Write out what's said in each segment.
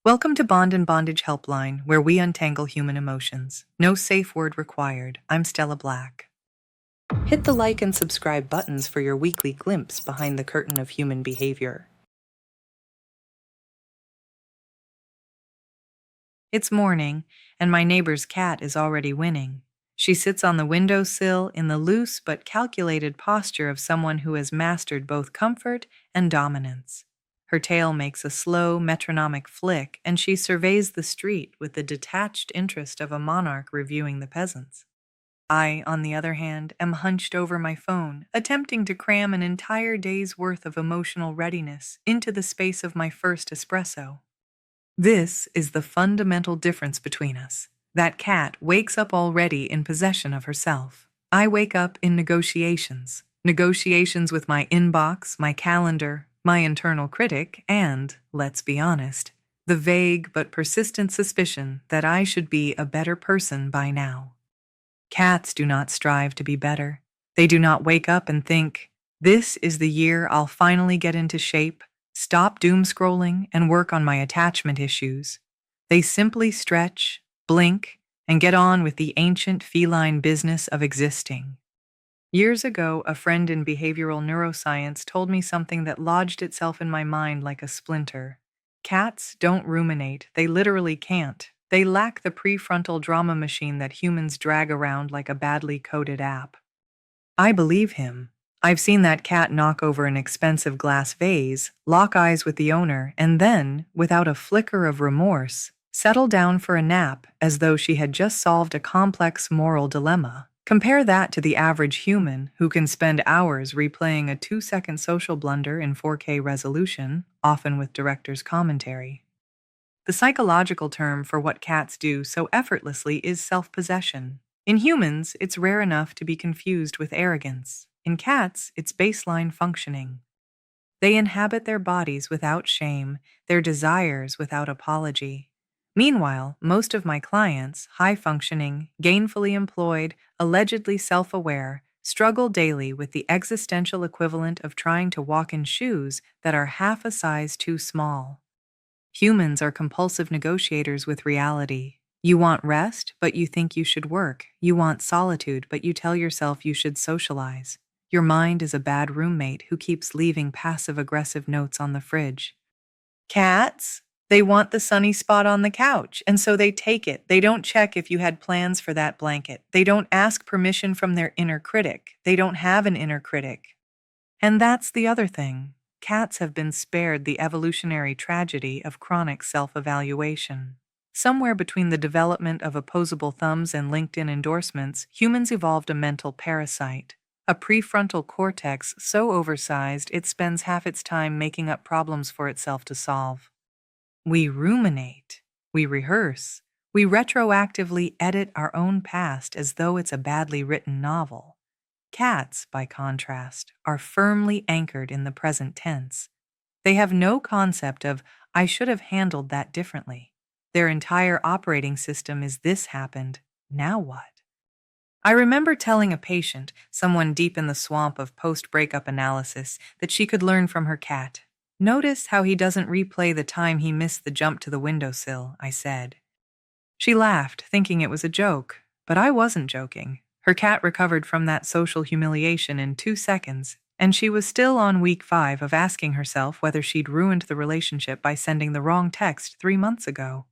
Welcome to Bond and Bondage Helpline, where we untangle human emotions. No safe word required. I'm Stella Black. Hit the like and subscribe buttons for your weekly glimpse behind the curtain of human behavior. It's morning, and my neighbor's cat is already winning. She sits on the windowsill in the loose but calculated posture of someone who has mastered both comfort and dominance. Her tail makes a slow, metronomic flick, and she surveys the street with the detached interest of a monarch reviewing the peasants. I, on the other hand, am hunched over my phone, attempting to cram an entire day's worth of emotional readiness into the space of my first espresso. This is the fundamental difference between us. That cat wakes up already in possession of herself. I wake up in negotiations. Negotiations with my inbox, my calendar, my internal critic, and, let's be honest, the vague but persistent suspicion that I should be a better person by now. Cats do not strive to be better. They do not wake up and think, "This is the year I'll finally get into shape, stop doom scrolling, and work on my attachment issues." They simply stretch, blink, and get on with the ancient feline business of existing. Years ago, a friend in behavioral neuroscience told me something that lodged itself in my mind like a splinter. Cats don't ruminate, they literally can't. They lack the prefrontal drama machine that humans drag around like a badly coded app. I believe him. I've seen that cat knock over an expensive glass vase, lock eyes with the owner, and then, without a flicker of remorse, settle down for a nap as though she had just solved a complex moral dilemma. Compare that to the average human who can spend hours replaying a 2-second social blunder in 4K resolution, often with director's commentary. The psychological term for what cats do so effortlessly is self-possession. In humans, it's rare enough to be confused with arrogance. In cats, it's baseline functioning. They inhabit their bodies without shame, their desires without apology. Meanwhile, most of my clients, high-functioning, gainfully employed, allegedly self-aware, struggle daily with the existential equivalent of trying to walk in shoes that are half a size too small. Humans are compulsive negotiators with reality. You want rest, but you think you should work. You want solitude, but you tell yourself you should socialize. Your mind is a bad roommate who keeps leaving passive-aggressive notes on the fridge. Cats? They want the sunny spot on the couch, and so they take it. They don't check if you had plans for that blanket. They don't ask permission from their inner critic. They don't have an inner critic. And that's the other thing. Cats have been spared the evolutionary tragedy of chronic self-evaluation. Somewhere between the development of opposable thumbs and LinkedIn endorsements, humans evolved a mental parasite, a prefrontal cortex so oversized it spends half its time making up problems for itself to solve. We ruminate, we rehearse, we retroactively edit our own past as though it's a badly written novel. Cats, by contrast, are firmly anchored in the present tense. They have no concept of, "I should have handled that differently." Their entire operating system is, "This happened, now what?" I remember telling a patient, someone deep in the swamp of post-breakup analysis, that she could learn from her cat. "Notice how he doesn't replay the time he missed the jump to the windowsill," I said. She laughed, thinking it was a joke, but I wasn't joking. Her cat recovered from that social humiliation in 2 seconds, and she was still on week 5 of asking herself whether she'd ruined the relationship by sending the wrong text 3 months ago.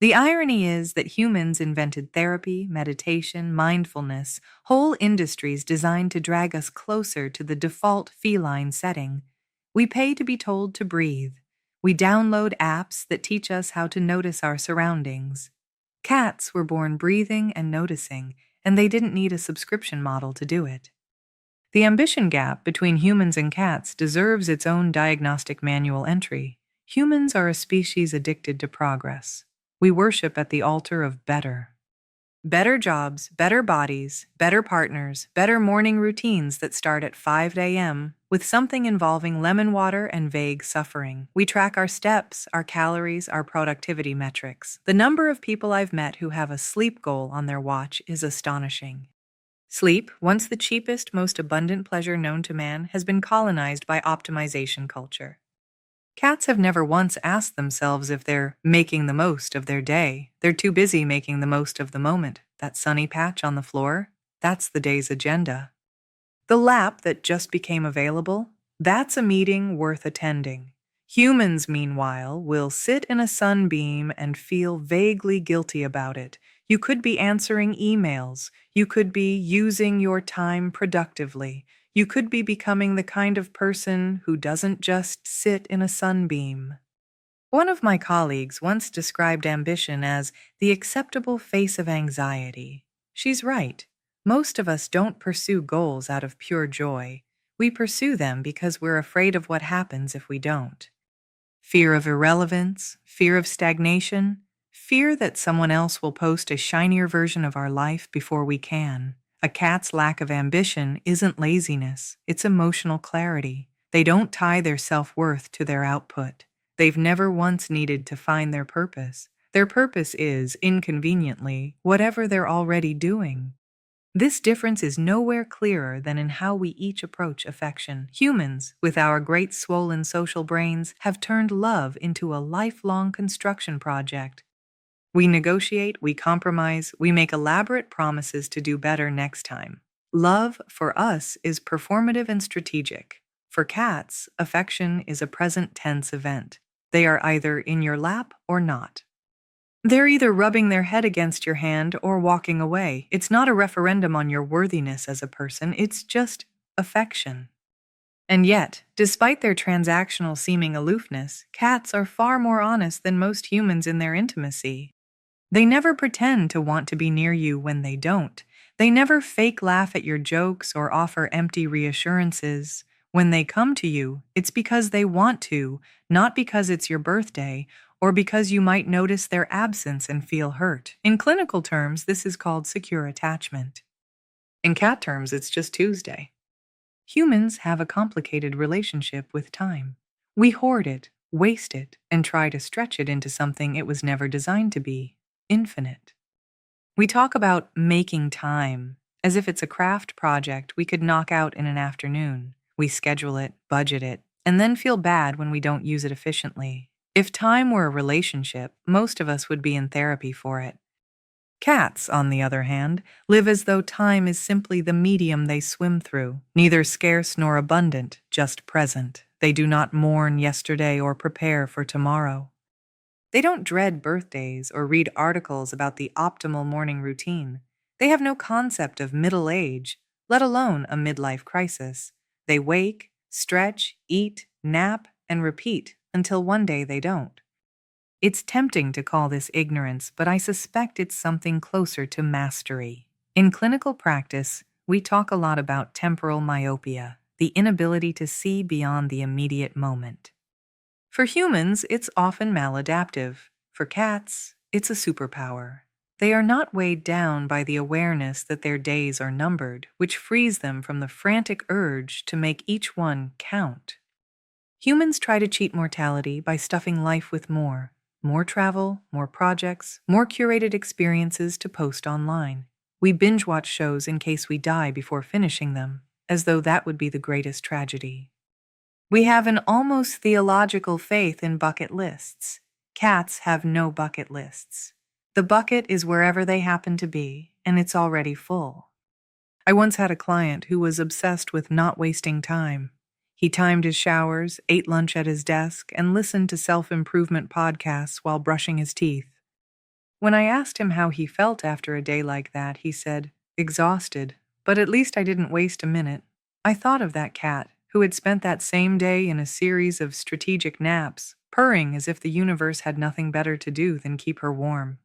The irony is that humans invented therapy, meditation, mindfulness, whole industries designed to drag us closer to the default feline setting. We pay to be told to breathe. We download apps that teach us how to notice our surroundings. Cats were born breathing and noticing, and they didn't need a subscription model to do it. The ambition gap between humans and cats deserves its own diagnostic manual entry. Humans are a species addicted to progress. We worship at the altar of better. Better jobs, better bodies, better partners, better morning routines that start at 5 a.m., with something involving lemon water and vague suffering. We track our steps, our calories, our productivity metrics. The number of people I've met who have a sleep goal on their watch is astonishing. Sleep, once the cheapest, most abundant pleasure known to man, has been colonized by optimization culture. Cats have never once asked themselves if they're making the most of their day. They're too busy making the most of the moment. That sunny patch on the floor, that's the day's agenda. The lap that just became available, that's a meeting worth attending. Humans, meanwhile, will sit in a sunbeam and feel vaguely guilty about it. You could be answering emails. You could be using your time productively. You could be becoming the kind of person who doesn't just sit in a sunbeam. One of my colleagues once described ambition as the acceptable face of anxiety. She's right. Most of us don't pursue goals out of pure joy. We pursue them because we're afraid of what happens if we don't. Fear of irrelevance, fear of stagnation, fear that someone else will post a shinier version of our life before we can. A cat's lack of ambition isn't laziness, it's emotional clarity. They don't tie their self-worth to their output. They've never once needed to find their purpose. Their purpose is, inconveniently, whatever they're already doing. This difference is nowhere clearer than in how we each approach affection. Humans, with our great swollen social brains, have turned love into a lifelong construction project. We negotiate, we compromise, we make elaborate promises to do better next time. Love, for us, is performative and strategic. For cats, affection is a present tense event. They are either in your lap or not. They're either rubbing their head against your hand or walking away. It's not a referendum on your worthiness as a person, it's just affection. And yet, despite their transactional seeming aloofness, cats are far more honest than most humans in their intimacy. They never pretend to want to be near you when they don't. They never fake laugh at your jokes or offer empty reassurances. When they come to you, it's because they want to, not because it's your birthday, or because you might notice their absence and feel hurt. In clinical terms, this is called secure attachment. In cat terms, it's just Tuesday. Humans have a complicated relationship with time. We hoard it, waste it, and try to stretch it into something it was never designed to be: infinite. We talk about making time as if it's a craft project we could knock out in an afternoon. We schedule it, budget it, and then feel bad when we don't use it efficiently. If time were a relationship, most of us would be in therapy for it. Cats, on the other hand, live as though time is simply the medium they swim through, neither scarce nor abundant, just present. They do not mourn yesterday or prepare for tomorrow. They don't dread birthdays or read articles about the optimal morning routine. They have no concept of middle age, let alone a midlife crisis. They wake, stretch, eat, nap, and repeat until one day they don't. It's tempting to call this ignorance, but I suspect it's something closer to mastery. In clinical practice, we talk a lot about temporal myopia, the inability to see beyond the immediate moment. For humans, it's often maladaptive. For cats, it's a superpower. They are not weighed down by the awareness that their days are numbered, which frees them from the frantic urge to make each one count. Humans try to cheat mortality by stuffing life with more travel, more projects, more curated experiences to post online. We binge watch shows in case we die before finishing them, as though that would be the greatest tragedy. We have an almost theological faith in bucket lists. Cats have no bucket lists. The bucket is wherever they happen to be, and it's already full. I once had a client who was obsessed with not wasting time. He timed his showers, ate lunch at his desk, and listened to self-improvement podcasts while brushing his teeth. When I asked him how he felt after a day like that, he said, "Exhausted, but at least I didn't waste a minute." I thought of that cat, who had spent that same day in a series of strategic naps, purring as if the universe had nothing better to do than keep her warm.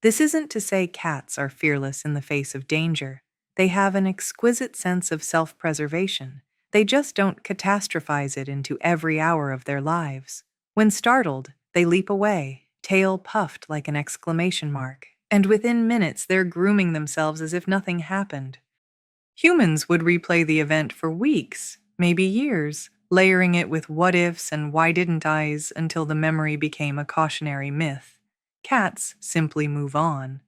This isn't to say cats are fearless in the face of danger. They have an exquisite sense of self-preservation. They just don't catastrophize it into every hour of their lives. When startled, they leap away, tail puffed like an exclamation mark, and within minutes they're grooming themselves as if nothing happened. Humans would replay the event for weeks, maybe years, layering it with what-ifs and why-didn't-Is until the memory became a cautionary myth. Cats simply move on.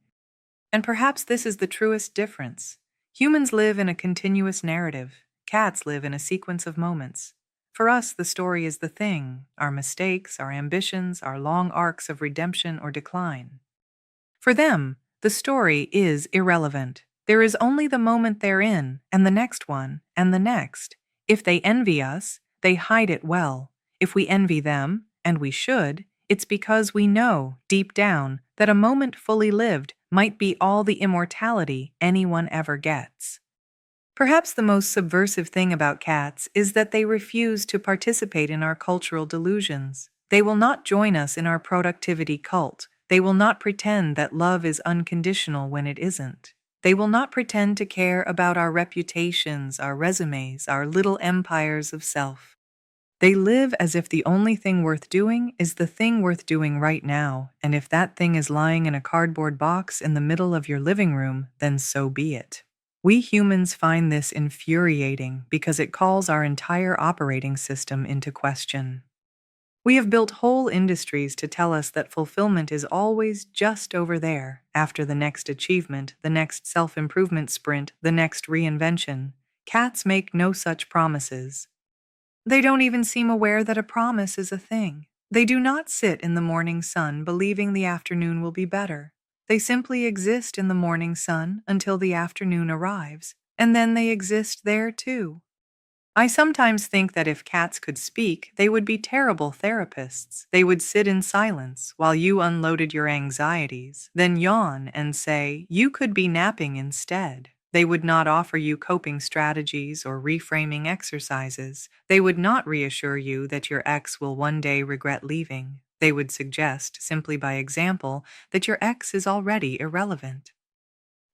And perhaps this is the truest difference. Humans live in a continuous narrative. Cats live in a sequence of moments. For us, the story is the thing, our mistakes, our ambitions, our long arcs of redemption or decline. For them, the story is irrelevant. There is only the moment they're in, and the next one, and the next. If they envy us, they hide it well. If we envy them, and we should, it's because we know, deep down, that a moment fully lived might be all the immortality anyone ever gets. Perhaps the most subversive thing about cats is that they refuse to participate in our cultural delusions. They will not join us in our productivity cult. They will not pretend that love is unconditional when it isn't. They will not pretend to care about our reputations, our resumes, our little empires of self. They live as if the only thing worth doing is the thing worth doing right now, and if that thing is lying in a cardboard box in the middle of your living room, then so be it. We humans find this infuriating because it calls our entire operating system into question. We have built whole industries to tell us that fulfillment is always just over there, after the next achievement, the next self-improvement sprint, the next reinvention. Cats make no such promises. They don't even seem aware that a promise is a thing. They do not sit in the morning sun believing the afternoon will be better. They simply exist in the morning sun until the afternoon arrives, and then they exist there too. I sometimes think that if cats could speak, they would be terrible therapists. They would sit in silence while you unloaded your anxieties, then yawn and say, "You could be napping instead." They would not offer you coping strategies or reframing exercises. They would not reassure you that your ex will one day regret leaving. They would suggest, simply by example, that your ex is already irrelevant.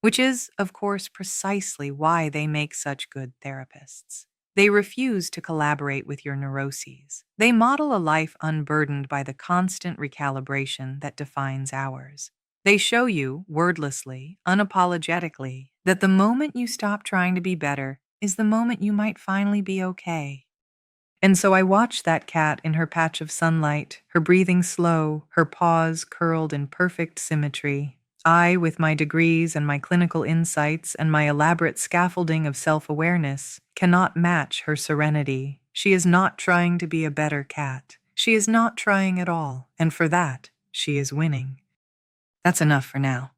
Which is, of course, precisely why they make such good therapists. They refuse to collaborate with your neuroses. They model a life unburdened by the constant recalibration that defines ours. They show you, wordlessly, unapologetically, that the moment you stop trying to be better is the moment you might finally be okay. And so I watched that cat in her patch of sunlight, her breathing slow, her paws curled in perfect symmetry. I, with my degrees and my clinical insights and my elaborate scaffolding of self-awareness, cannot match her serenity. She is not trying to be a better cat. She is not trying at all, and for that, she is winning. That's enough for now.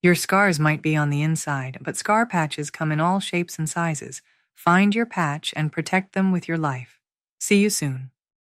Your scars might be on the inside, but scar patches come in all shapes and sizes. Find your patch and protect them with your life. See you soon.